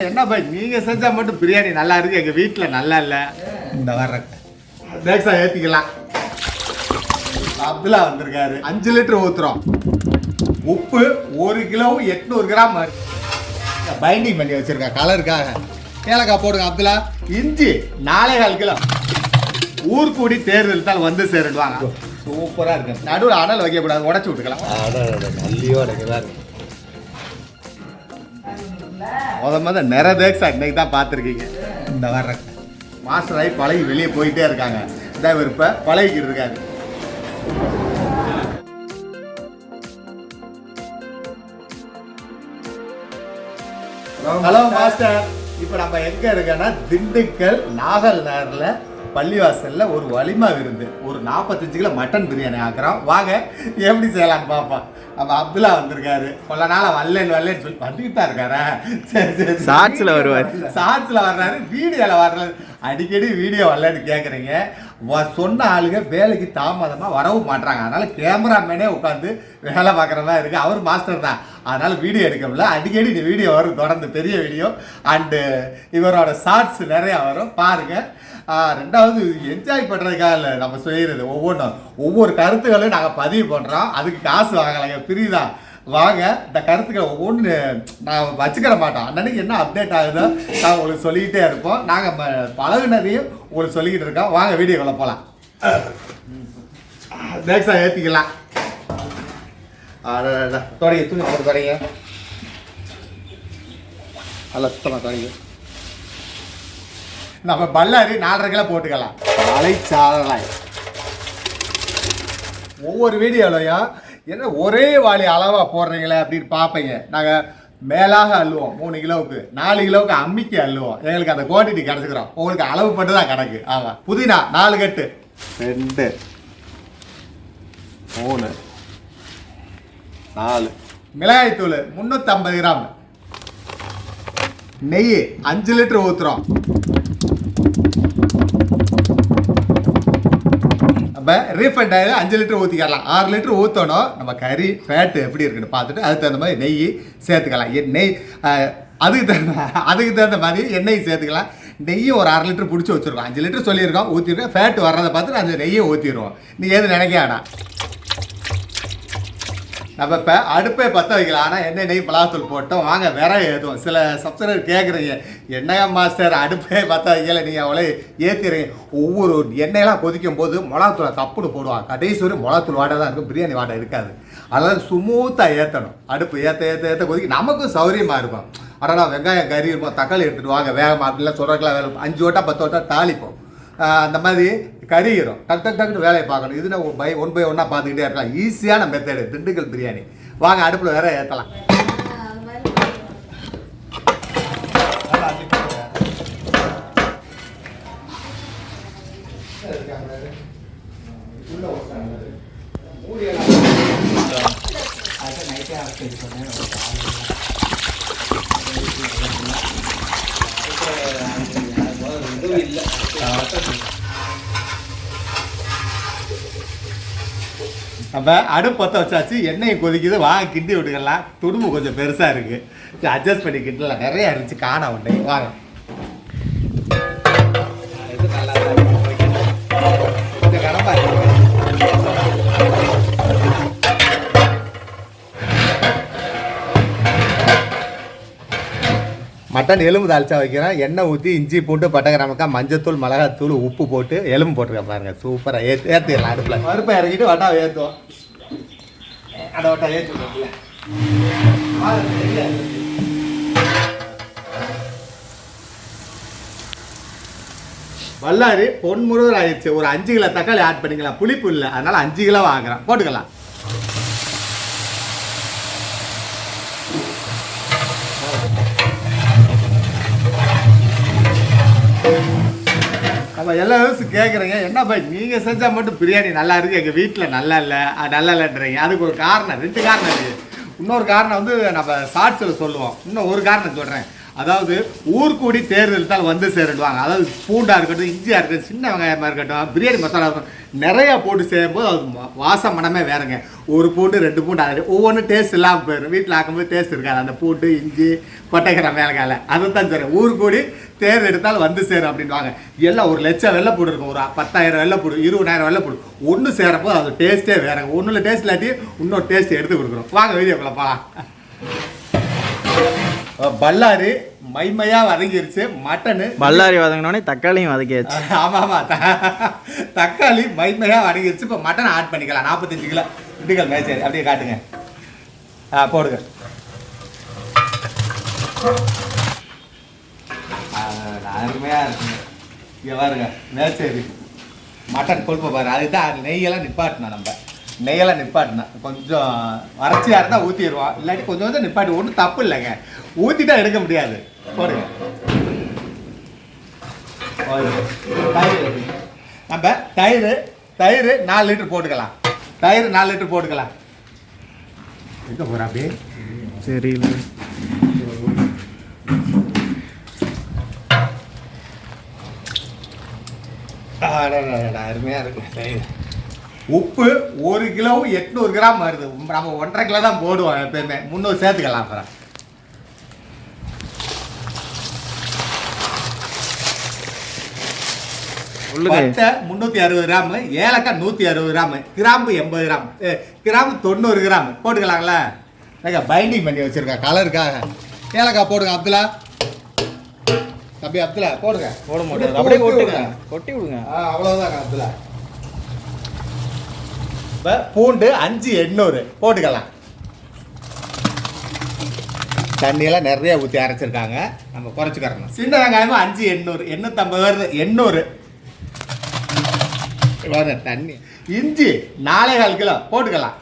என்ன பாய் நீங்க செஞ்சா மட்டும் பிரியாணி நல்லா இருக்கு, எங்க வீட்டுல நல்லா இல்ல. இந்த வர்ற தேக்ஸா ஏத்திக்கலாம். அப்துல்லா வந்திருக்காரு. 5 லிட்டர் ஊத்துறோம். உப்பு 1 கிலோ 800 கிராம் பைண்டிங் பண்ணி வச்சிருக்கேன் கலருக்காக. ஏலக்காய் போடுங்க அப்துல்லா. இஞ்சி 4.25 கிலோ. ஊர்கூடி தேர்தல் தான் வந்து சேருவாங்க. சூப்பரா இருக்கு. நடுவில் அனல் வைக்கக்கூடாது, உடச்சு விட்டுக்கலாம். நல்லியோட இருக்கு. முத நிறைய தேக்ஸா இன்னைக்கு தான் பார்த்துருக்கீங்க. இந்த வர்ற மாஸ்டர் ஆகி பழகி வெளியே போயிட்டே இருக்காங்க. இந்த விருப்ப பழகிக்கிட்டு இருக்காரு. ஹலோ மாஸ்டர், இப்போ நம்ம எங்க இருக்கோன்னா திண்டுக்கல் நாகல் நகர்ல பள்ளிவாசல்ல ஒரு வலிமா விருந்து, ஒரு 45 கிலோ மட்டன் பிரியாணி ஆக்குறோம். வாங்க எப்படி செய்யலான்னு பார்ப்போம். நம்ம அப்துல்லா வந்திருக்காரு. கொள்ள நாள வரலன்னு சொல்லி பண்ணிக்கிட்டா இருக்காரா? சரி சரி, ஷார்ட்ஸ்ல வருவார். ஷார்ட்ஸ்ல வர்றாரு, வீடியோல வரல. அடிக்கடி வீடியோ வரலன்னு கேட்குறீங்க. சொன்ன ஆளுங்க வேலைக்கு தாமதமாக வரவும் மாட்டாங்க. அதனால கேமராமேனே உட்காந்து வேலை பார்க்குற மாதிரி இருக்குது. அவர் மாஸ்டர் தான், அதனால வீடியோ எடுக்க முடியல. அடிக்கடி இந்த வீடியோ வரும், தொடர்ந்து பெரிய வீடியோ அண்டு இவரோட ஷார்ட்ஸ் நிறையா வரும் பாருங்கள். ரெண்டாவது என்ஜாய் பண்ணுறதுக்காக இல்லை நம்ம செய்கிறது, ஒவ்வொரு கருத்துக்களையும் நாங்கள் பதிவு பண்ணுறோம். அதுக்கு காசு வாங்கலைங்க, ஃப்ரீதான். வாங்க, இந்த கருத்துக்களை ஒவ்வொன்று நான் வச்சுக்கிற மாட்டோம். அன்னன்னைக்கு என்ன அப்டேட் ஆகுதோ நான் உங்களுக்கு சொல்லிக்கிட்டே இருப்போம். நாங்கள் பழகுனதையும் உங்களுக்கு சொல்லிக்கிட்டு இருக்கோம். வாங்க வீடியோக்குள்ள போகலாம். தேக்ஸா ஏற்றிக்கலாம். தொடங்கி தூங்கி போட்டு தொடங்க. நல்லா சுத்தமாக தொடங்கி. நம்ம பல்லாரி 4.5 கிலோ போட்டுக்கலாம். மலைச்சாரலாய் ஒவ்வொரு வீடியோலையும் என்ன ஒரே வாளி அளவாக போடுறீங்களே அப்படின்னு பார்ப்பீங்க. நாங்கள் மேலாக அள்ளுவோம். 3 கிலோவுக்கு 4 கிலோவுக்கு அம்மிக்கு அள்ளுவோம். எங்களுக்கு அந்த குவான்டிட்டி கிடச்சிக்கிறோம். உங்களுக்கு அளவு பட்டு தான் கணக்கு. ஆமாம். புதினா 4 கட்டு, 2 3 4. மிளகாய்த்தூள் 350 கிராம். நெய் 5 லிட்டர் ஊற்றுறோம். நம்ம ரீஃபண்ட் ஆயில் 5 லிட்டர் ஊற்றிக்கலாம். 6 லிட்டர் ஊற்றணும். நம்ம கறி ஃபேட்டு எப்படி இருக்குன்னு பார்த்துட்டு அதுக்கு தகுந்த மாதிரி நெய் சேர்த்துக்கலாம். நெய் அதுக்கு தகுந்த மாதிரி எண்ணெய் சேர்த்துக்கலாம். நெய்யும் ஒரு 1/2 லிட்டர் பிடிச்சி வச்சுருக்கோம். 5 லிட்டர் சொல்லியிருக்கோம், ஊற்றிருக்கோம். ஃபேட்டு வர்றதை பார்த்துட்டு அந்த நெய்யை ஊற்றிடுவோம். நீ எது நினைக்காடா. நம்ம இப்போ அடுப்பை பற்ற வைக்கலாம். ஆனால் எண்ணெய் நெய் மிளகாத்தூள் போட்டோம். வாங்க விறகு ஏற்றுவோம். சில சப்ஸ்கிரைபர் கேட்குறீங்க, என்னையா மாஸ்டர் அடுப்பே பற்ற வைக்கல, நீங்கள் அவ்வளோ ஏற்றிடுறீங்க. ஒவ்வொரு எண்ணெயெல்லாம் கொதிக்கும் போது மிளகாத்தூளை தப்புன்னு போடுவாங்க. கடைசி வரை மிளகாத்தூள் வாடை தான் இருக்கும், பிரியாணி வாடை இருக்காது. அதனால் ஸ்மூத்தாக ஏற்றணும். அடுப்பு ஏற்ற கொதிக்க நமக்கும் சௌகரியமாக இருக்கும். ஆனால் வெங்காயம் கறி இருப்போம், தக்காளி எடுத்துகிட்டு வாங்க வேகமாக அப்படிலாம் சொல்கிறதுக்கெல்லாம் வேலை 5 ஓட்டா 10 ஓட்டா தாளிப்போம். அந்த மாதிரி கறிகிறோம். டக்குன்னு வேலையை பார்க்கணும். இது ஒன் பை ஒன்னாக பார்த்துக்கிட்டே இருக்கலாம். ஈஸியான மெத்தடு திண்டுக்கல் பிரியாணி. வாங்க அடுப்பில் வேற ஏற்றலாம். நம்ம அடுப்பு பற்ற வச்சாச்சு. எண்ணெயை கொதிக்குது. வாங்க கிண்டி விட்டுக்கலாம். துடும்பு கொஞ்சம் பெருசாக இருக்குது, அட்ஜஸ்ட் பண்ணி கிண்டலாம். நிறையா இருந்துச்சு காண உண்டை. வாங்க கொஞ்சம் கடம்பா இருக்கு. மட்டன் எலும்பு தாளிச்சா வைக்கிறேன். எண்ணெய் ஊற்றி இஞ்சி போட்டு பட்டை கிராமக்காய் மஞ்சத்தூள் மிளகாத்தூள் உப்பு போட்டு எலும்பு போட்டுருக்கேன் பாருங்க. சூப்பராக ஏற்றிடலாம். அடுப்பில் பருப்பை இறக்கிட்டு வட்டாவை ஏற்றுவோம். அந்த வட்டா ஏற்றுவோம். வல்லாரி பொன்முருகர் ஆயிடுச்சு. ஒரு 5 கிலோ தக்காளி ஆட் பண்ணிக்கலாம். புளிப்பு இல்லை, அதனால 5 கிலோ வாங்குறேன். போட்டுக்கலாம். நம்ம எல்லா விவசாயம் கேட்குறீங்க, என்ன பாய் நீங்கள் செஞ்சால் மட்டும் பிரியாணி நல்லா இருக்குது, எங்கள் வீட்டில் நல்லா இல்லை நல்லா இல்லைன்றீங்க. அதுக்கு ஒரு காரணம், 2 காரணம் இருக்குது. இன்னொரு காரணம் வந்து நம்ம ஷார்ட்ஸில் சொல்லுவோம். இன்னும் ஒரு காரணம் சொல்கிறேன். அதாவது ஊர்கூடி தேர்தெடுத்தால் வந்து சேருவாங்க. அதாவது பூண்டாக இருக்கட்டும், இஞ்சியாக இருக்கட்டும், சின்ன வெங்காயமாக இருக்கட்டும், பிரியாணி மசாலா இருக்கும், நிறையா போட்டு செய்யும்போது அது வாசம் மனமே வேறுங்க. ஒரு பூண்டு 2 பூண்டு அது ஒவ்வொன்றும் டேஸ்ட் இல்லாமல் போயிடும். வீட்டில் ஆக்கும்போது டேஸ்ட் இருக்காது. அந்த பூண்டு இஞ்சி கொட்டைக்கிற மேலக்கால அதுதான் சரி. ஊர்கூடி தேர் எடுத்தால் வந்து சேரும் அப்படின்வாங்க. எல்லாம் 1,00,000 வெள்ளைப்பூடு இருக்கும், ஒரு 10,000 வெள்ளைப்பூடு, 20,000 வெள்ளைப்பூடு ஒன்று சேரப்போ அது டேஸ்ட்டே வேறுங்க. ஒன்றில் டேஸ்ட் இல்லாட்டி இன்னொரு டேஸ்ட் எடுத்து கொடுக்குறோம். வாங்க வீடியோக்குள்ள போகலாம். பல்லாரி மைமையா வதங்கிருச்சு. மட்டனு பல்லாரி வதங்கினோடனே தக்காளியும் வதக்கியாச்சு. ஆமாம் ஆமாம், தக்காளி மைமையா வதங்கிருச்சு. இப்போ மட்டன் ஆட் பண்ணிக்கலாம். 45 கிலோ திண்டுக்கல் மேச்சேரி. அப்படியே காட்டுங்க. போடுங்க. அருமையாக இருக்குங்க. இங்கே பாருங்க, மேச்சேரி மட்டன் கொழுப்பை பாருங்க. அதுதான் நெய்யெல்லாம் நிப்பாட்டணும். நம்ம நெய்யெல்லாம் நிப்பாட்டினேன். கொஞ்சம் வறட்சியாக இருந்தால் ஊற்றிடுவோம், இல்லாட்டி கொஞ்சம் கொஞ்சம் நிப்பாட்டி. ஒன்றும் தப்பு இல்லைங்க, ஊற்றிட்டா எடுக்க முடியாது. போடுங்க. நம்ம தயிர் 4 லிட்டர் போட்டுக்கலாம். தயிர் 4 லிட்டர் போட்டுக்கலாம். எங்கே போகிறா அப்படியே தெரியல. அருமையாக இருக்கும் தயிர். உப்பு 1 கிலோ 800 கிராம் வருது. நம்ம 1.5 கிலோ தான் போடுவோம் எப்பயுமே. 300 சேர்த்துக்கலாம். அப்புறம் பட்டை 360 கிராம், ஏலக்காய் 160 கிராம், கிராம்பு 80 கிராம், கிராம்பு 90 கிராம் போட்டுக்கலாங்களா? பைண்டிங் பண்ணி வச்சிருக்கேன் கலருக்காக. ஏலக்காய் போடுங்க அப்துல்லா. தம்பி அப்துல்லா போடுங்க. போட மாட்டேன், அப்படியே கொட்டி விடுங்க. அவ்வளோதாங்க அப்துல்லா. இப்போ பூண்டு 5,800 போட்டுக்கலாம். தண்ணியெல்லாம் நிறைய ஊற்றி அரைச்சிருக்காங்க, நம்ம குறைச்சிக்கிறோம். சின்ன வெங்காயமும் 5,800, 850 வருது. 800 தண்ணி. இஞ்சி 4,4 கிலோ போட்டுக்கலாம்.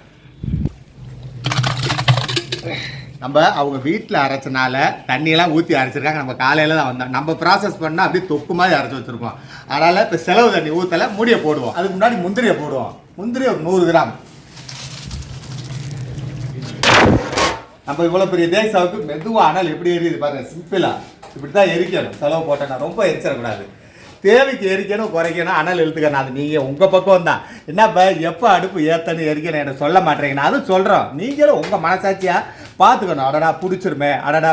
நம்ம அவங்க வீட்டில் அரைச்சனால தண்ணியெல்லாம் ஊற்றி அரைச்சிருக்காங்க. நம்ம காலையில் தான் வந்தோம். நம்ம ப்ராசஸ் பண்ணால் அப்படியே தொக்கு மாதிரி அரைச்சி வச்சுருக்கோம். அதனால் இப்போ செலவு தண்ணி ஊற்றலை, மூடியை போடுவோம். அதுக்கு முன்னாடி முந்திரியை போடுவோம். முந்திரி ஒரு 100 கிராம். நம்ம இவ்வளோ பெரிய தேசாவுக்கு மெதுவாக ஆனால் எப்படி எரியுது பாருங்கள். சிம்பிளாக இப்படி தான் எரிக்கணும். செலவு போட்டேன்னா ரொம்ப எரிச்சிடக்கூடாது. தேவைக்கு எரிக்கணும், குறைக்கணும், அனல் இழுத்துக்கணும். அது நீங்கள் உங்கள் பக்கம் தான். என்னப்பா எப்போ அடுப்பு ஏற்றணும் எரிக்கணும் எனக்கு சொல்ல மாட்டேங்கன்னு அதுவும் சொல்கிறோம். நீங்களும் உங்கள் மனசாட்சியாக பார்த்துக்கணும். அடடா பிடிச்சிருமே, அடடா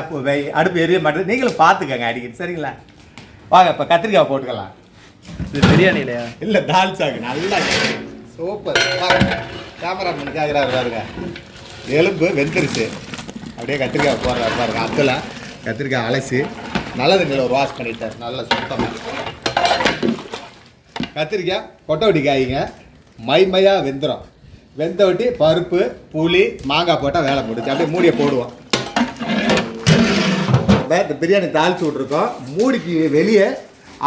அடுப்பு எரிய மாட்டேது, நீங்களும் பார்த்துக்கங்க அடிக்கடி. சரிங்களா? வாங்க இப்போ கத்திரிக்காய் போட்டுக்கலாம். இது பிரியாணி இல்லையா? இல்லை, தால்ச்சாக்கு நல்லா சூப்பர். கேமராமேன் கேட்குறாரு பாருங்க. எலும்பு வெந்துருச்சு. அப்படியே கத்திரிக்காய் போடுறாரு பாருங்க. அதில் கத்திரிக்காய் அலசி நல்ல தண்ணியில் ஒரு வாஷ் பண்ணிட்டார். நல்லா சுத்தமாக கத்திரிக்காய் கொட்டை வட்டி காய்ங்க மைமையாக வெந்துடும். வெந்த வட்டி பருப்பு புளி மாங்காய் போட்டால் வேலை போட்டுச்சு. அப்படியே மூடியை போடுவோம். இந்த பிரியாணி தாளிச்சு விட்ருக்கோம். மூடிக்கு வெளியே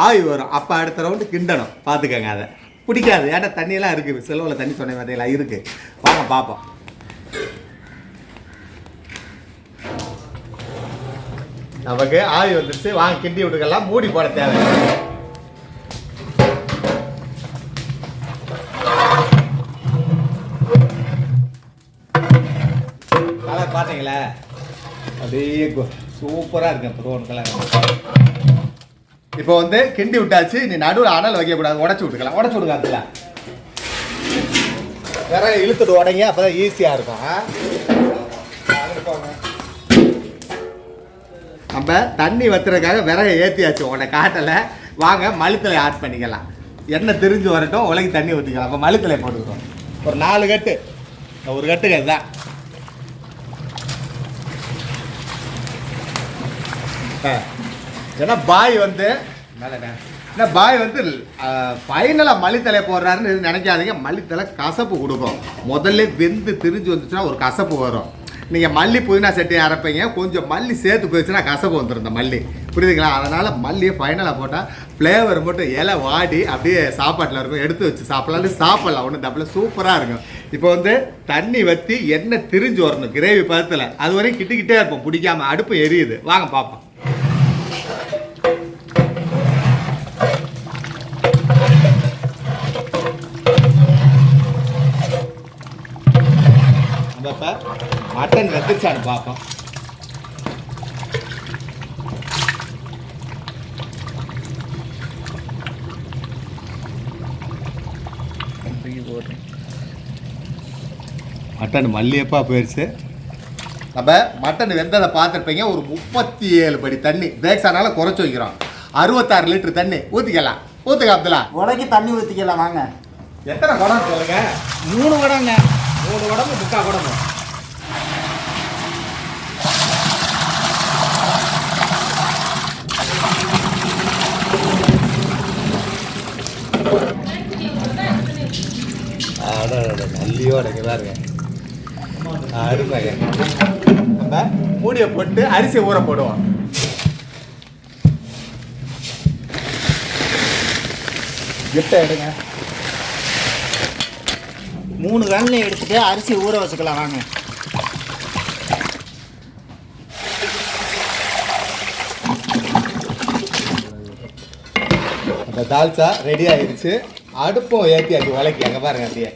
ஆவி வரும். அப்போ அடுத்த ரவுண்டு கிண்டணும். பார்த்துக்கங்க. அதை பிடிக்காது, ஏன்னா தண்ணியெல்லாம் இருக்குது. செலவில் தண்ணி சொன்ன மாதிரிலாம் இருக்குது. வாங்க பார்ப்போம். நமக்கு ஆவி வந்துடுச்சு. வாங்க கிண்டி விட்டுக்கலாம். மூடி போட தேவை. கலர் பார்த்தீங்களா? அப்படியே சூப்பராக இருக்கு. Brown colour. இப்போ வந்து கிண்டி விட்டாச்சு. நீ நடுவில் அனல் வைக்கக்கூடாது, உடச்சி விட்டுக்கலாம். உடச்சி விடுங்க. அதில் வேற இழுத்துட்டு உடங்க, அப்போ தான் ஈஸியாக இருக்கும். நம்ம தண்ணி வத்துறதுக்காக விறகை ஏற்றியாச்சு. உடனே காட்டலை. வாங்க மல்லித்தலை ஆட் பண்ணிக்கலாம். எண்ணெய் திரிஞ்சு வரட்டும், உலகி தண்ணி ஊற்றிக்கலாம். அப்போ மல்லித்தலை போட்டுக்கிறோம். ஒரு 4 கட்டு, ஒரு கட்டுக்கு இதுதான். ஏன்னா பாய் வந்து ஏன்னா பாய் வந்து ஃபைனலாக மல்லித்தலை போடுறாருன்னு நினைக்காதீங்க. மல்லித்தலை கசப்பு கொடுக்கும். முதல்ல வெந்து திரிஞ்சு வந்துச்சுன்னா ஒரு கசப்பு வரும். நீங்கள் மல்லி புதினா சட்னி அரைப்பீங்க, கொஞ்சம் மல்லி சேர்த்து போயிடுச்சுன்னா கசப்பு வந்துடும் இந்த மல்லி. புரியுதுங்களா? அதனால் மல்லியை ஃபைனலாக போட்டால் ஃப்ளேவர் மட்டும் இலை வாடி அப்படியே சாப்பாட்டில் இருக்கும். எடுத்து வச்சு சாப்பிடலாம். ஒன்றும் தப்பில் சூப்பராக இருக்கும். இப்போ வந்து தண்ணி வற்றி எண்ணெய் திரிஞ்சு வரணும் கிரேவி பதத்தில். அது வரையும் கிட்டிக்கிட்டே இருப்போம். பிடிக்காமல் அடுப்பு எரியுது. வாங்க பார்ப்போம். மட்டன் வெந்துருச்சான்னு பார்ப்போம். மட்டன் மல்லியப்பா போயிடுச்சு. நம்ம மட்டன் வெந்ததை பார்த்துருப்பீங்க. ஒரு 37 படி தண்ணி பிரேக்ஸானால குறைச்சி வைக்கிறோம். 66 லிட்டர் தண்ணி ஊற்றிக்கலாம். ஊற்றுக்க அப்துல்லா. உடைக்கு தண்ணி ஊற்றிக்கலாம் வாங்க. எத்தனை குடம் சொல்லுங்க? 3 குடங்க. 3 குடம்பு 3/4 குடம்பு. நல்லியோட பாருங்க அருமைங்க. நம்ம மூடியை போட்டு அரிசியை ஊற போடுவோம். கிட்ட எடுங்க. 3 கண்ணில் எடுத்துட்டு அரிசி ஊற வச்சுக்கலாம் வாங்க. அந்த தால்ச்சா ரெடி ஆயிடுச்சு. அடுப்பும் ஏற்றியாச்சு உலைக்கு. அங்கே பாருங்க அப்படியே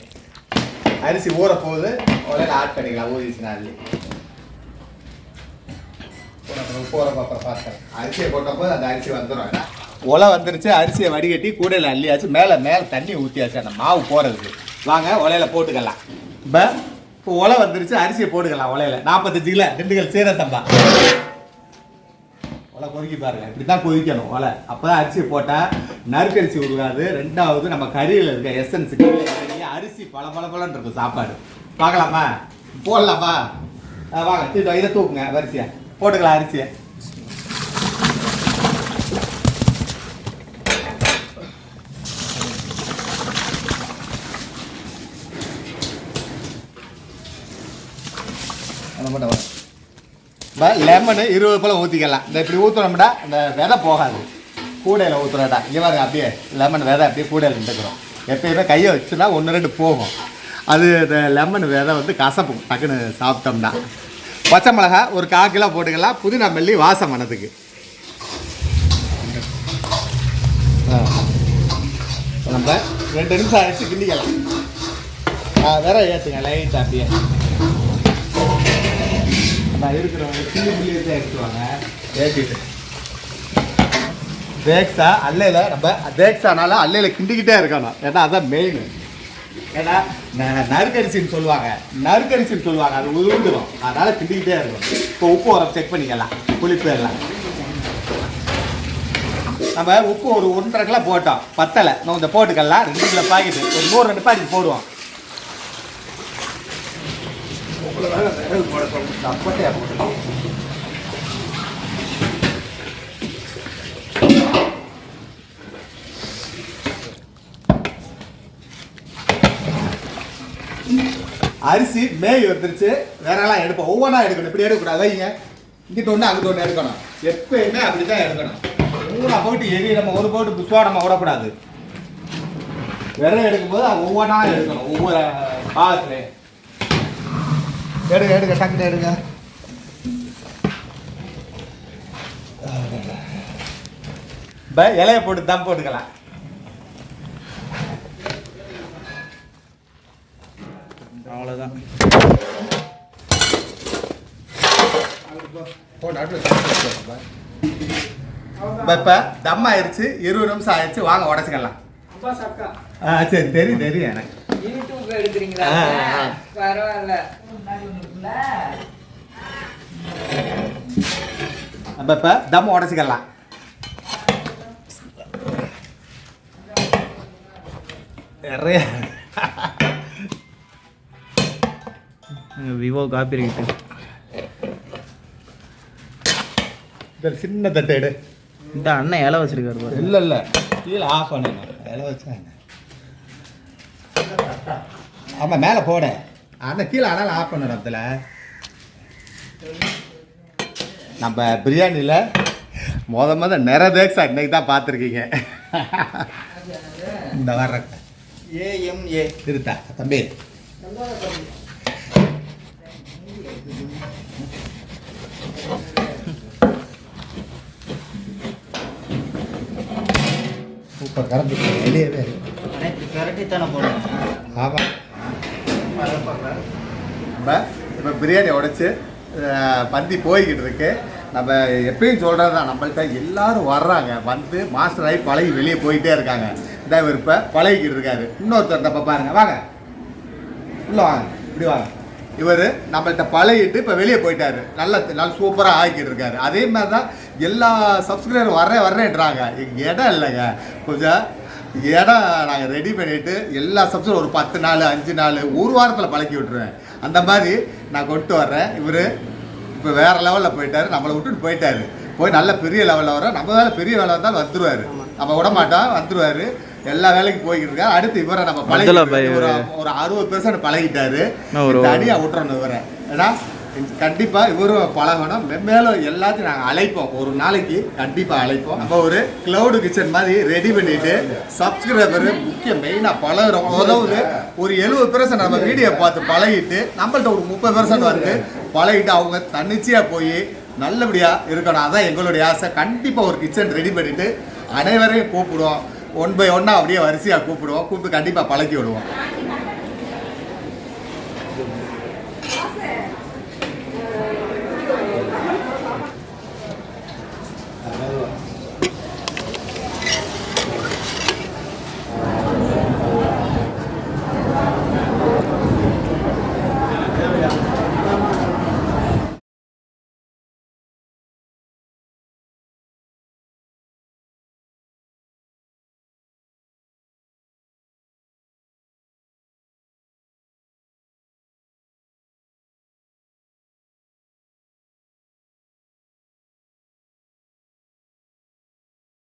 அரிசி ஊற போகுது. உலையில ஆட் பண்ணிக்கலாம். ஊறிச்சுனா அள்ளி உப்பு ஊற அப்புறம் பார்த்தேன். அரிசியை போட்டப்போ அந்த அரிசி வந்துடும். உலை வந்துருச்சு. அரிசியை வடிகட்டி கூடையில் அள்ளியாச்சு. மேலே தண்ணி ஊற்றியாச்சு அந்த மாவு போகிறதுக்கு. வாங்க உலையில போட்டுக்கலாம். இப்போ உலை வந்துருச்சு. அரிசியை போட்டுக்கலாம் உலையில. 45 கிலோ திண்டுக்கல் சீரக சம்பா. உலை கொதிக்கி பாருங்க. இப்படி தான் கொதிக்கணும் உலை. அப்போ தான் அரிசியை போட்டால் நறுக்கரிசி உருவாது. 2வது நம்ம கறியில் இருக்க எசன்ஸுக்கு அரிசி பளபளன்னு இருக்கும் சாப்பாடு. பார்க்கலாமா? போடலாமா? வாங்க இதை தூக்குங்க. வரிசையா போட்டுக்கலாம் அரிசியை. லெமனு 20 போல் ஊற்றிக்கலாம். இந்த இப்படி ஊற்றுனோம்டா இந்த விதை போகாது. கூடையில் ஊற்றுறடா. இங்கே பாருங்க அப்படியே லெமன் விதை அப்படியே கூடையில் நின்றுக்கிறோம். எப்பயுமே கையை வச்சுன்னா 1-2 போகும். அது இந்த லெமன் விதை வந்து கசப்பும் டக்குன்னு சாப்பிட்டோம்னா. பச்சை மிளகா ஒரு 1/4 கிலோ போட்டுக்கலாம். புதினா மல்லி வாசம் மணத்துக்கு. நம்ம 2 நிமிஷம் ஆயிடுச்சு. கிண்டிக்கலாம். வேற ஏற்றுங்க லைட்டாக அப்படியே. நான் இருக்கிறவங்க கிள்ளி தான் எடுத்துவாங்க. ஏற்றிட்டு தேக்ஸா அல்லையில் நம்ம தேக்ஸானால அல்லையில் கிண்டிக்கிட்டே இருக்கணும். ஏன்னா அதான் மெயின். ஏன்னா நறுக்கரிசின்னு சொல்லுவாங்க. அது உருண்டுடும். அதனால் கிண்டிக்கிட்டே இருக்கணும். இப்போ உப்பு உரம் செக் பண்ணிக்கலாம். புளிப்பு எல்லாம் நம்ம உப்பு ஒரு 1.5 கிலோ போட்டோம். பத்தலை. நம்ம இந்த போட்டுக்கலாம். 2 கிலோ பாக்கெட்டு ஒரு 102 பாக்கெட் போடுவோம். சப்பட்டையா போட்டு அரிசி மேய் வந்துருச்சு. வேறெல்லாம் எடுப்போம். ஒவ்வொன்றா எடுக்கணும். இப்படி எடுக்கக்கூடாது. வைங்க இங்கிட்ட ஒன்று அங்கிட்ட ஒன்று எடுக்கணும். எப்பயுமே அப்படி தான் எடுக்கணும். 3 போட்டு எரி நம்ம ஒரு போட்டு புஷ்வா நம்ம விடக்கூடாது. விரல் எடுக்கும்போது அது ஒவ்வொன்றா எடுக்கணும். ஒவ்வொரு பாகத்துலேயே எடுங்க டக்குன்னு எடுங்க. இலையை போட்டு தம் போட்டுக்கலாம். அவ்வளோதான். இப்போ தம் ஆயிடுச்சு. 20 நிமிஷம் ஆயிடுச்சு. வாங்க உடச்சிக்கலாம். சரி தெரியும் எனக்கு. யூடியூப்ல எடுக்கிறீங்களா? பரவாயில்ல. நம்ம இப்போ தம் உடச்சிக்கலாம். நிறைய விவோ காப்பி இருக்கு. சின்ன தட்டை எடு. இந்த அண்ணன் இலை வச்சிருக்காரு பாரு. இல்லை கீழே ஆஃப் பண்ணணும். இலை வச்சா ஆமாம் மேலே போட. ஆனால் கீழே ஆனாலும் ஆஃப் பண்ணணும். அதில் நம்ம பிரியாணியில் முத தேக்ஸா இன்னைக்கு தான் பார்த்துருக்கீங்க. இந்த வர்ற A.M.A திருத்தா தம்பி. சூப்பர் கரம்பு வெளியவே கரெக்டாக போடுறேன். ஆமாம். நம்ம இப்போ பிரியாணி உடைச்சி பந்தி போய்கிட்டு இருக்கு. நம்ம எப்பயும் சொல்கிறது தான், நம்மள்கிட்ட எல்லோரும் வர்றாங்க. வந்து மாஸ்டர் ஆகி பழகி வெளியே போயிட்டே இருக்காங்க. இந்த விருப்ப பழகிக்கிட்டு இருக்காரு. இன்னொருத்தர் தப்ப பாருங்கள். வாங்க உள்ளே வாங்க. இப்படி வாங்க. இவர் நம்மள்கிட்ட பழகிட்டு இப்போ வெளியே போயிட்டாரு. நல்ல சூப்பராக ஆக்கிட்டு இருக்காரு. அதே மாதிரி தான் எல்லா சப்ஸ்கிரைபரும் வர்றேன்றாங்க. இடம் இல்லைங்க, கொஞ்சம் இடம் நாங்கள் ரெடி பண்ணிவிட்டு எல்லா சப்ஸ்கிரைபர் ஒரு 10 நாள் 5 நாள் ஒரு வாரத்தில் பழக்கி விட்டுருவேன். அந்த மாதிரி நான் கொண்டு வர்றேன். இவர் இப்போ வேறு லெவலில் போயிட்டார், நம்மளை விட்டுட்டு போயிட்டார். போய் நல்ல பெரிய லெவலில் வர, நம்ம வேலை பெரிய வேலை வந்தாலும் வந்துடுவார், நம்ம விட மாட்டோம், வந்துடுவார். எல்லா வேலைக்கும் போய்கிட்டு இருக்காரு. அடுத்து இவரை நம்ம பழகி ஒரு 60% பழகிட்டாரு. தனியாக விட்டுறணும் இவரை. ஏன்னா கண்டிப்பாக இவரும் பழகணும். மேலும் எல்லாத்தையும் நாங்கள் அழைப்போம், ஒரு நாளைக்கு கண்டிப்பாக அழைப்போம். நம்ம ஒரு கிளவுடு கிச்சன் மாதிரி ரெடி பண்ணிட்டு சப்ஸ்கிரைபர் முக்கியம் மெயினாக பழகிறோம். அதாவது ஒரு 70% நம்ம வீடியோ பார்த்து பழகிட்டு நம்மள்ட்ட ஒரு 30% வந்து பழகிட்டு அவங்க தன்னிச்சையாக போய் நல்லபடியாக இருக்கணும். அதான் எங்களுடைய ஆசை. கண்டிப்பாக ஒரு கிச்சன் ரெடி பண்ணிவிட்டு அனைவரையும் கூப்பிடுவோம். 1 by 1 அப்படியே வரிசையாக கூப்பிட்டு கண்டிப்பாக பழக்கி விடுவோம்.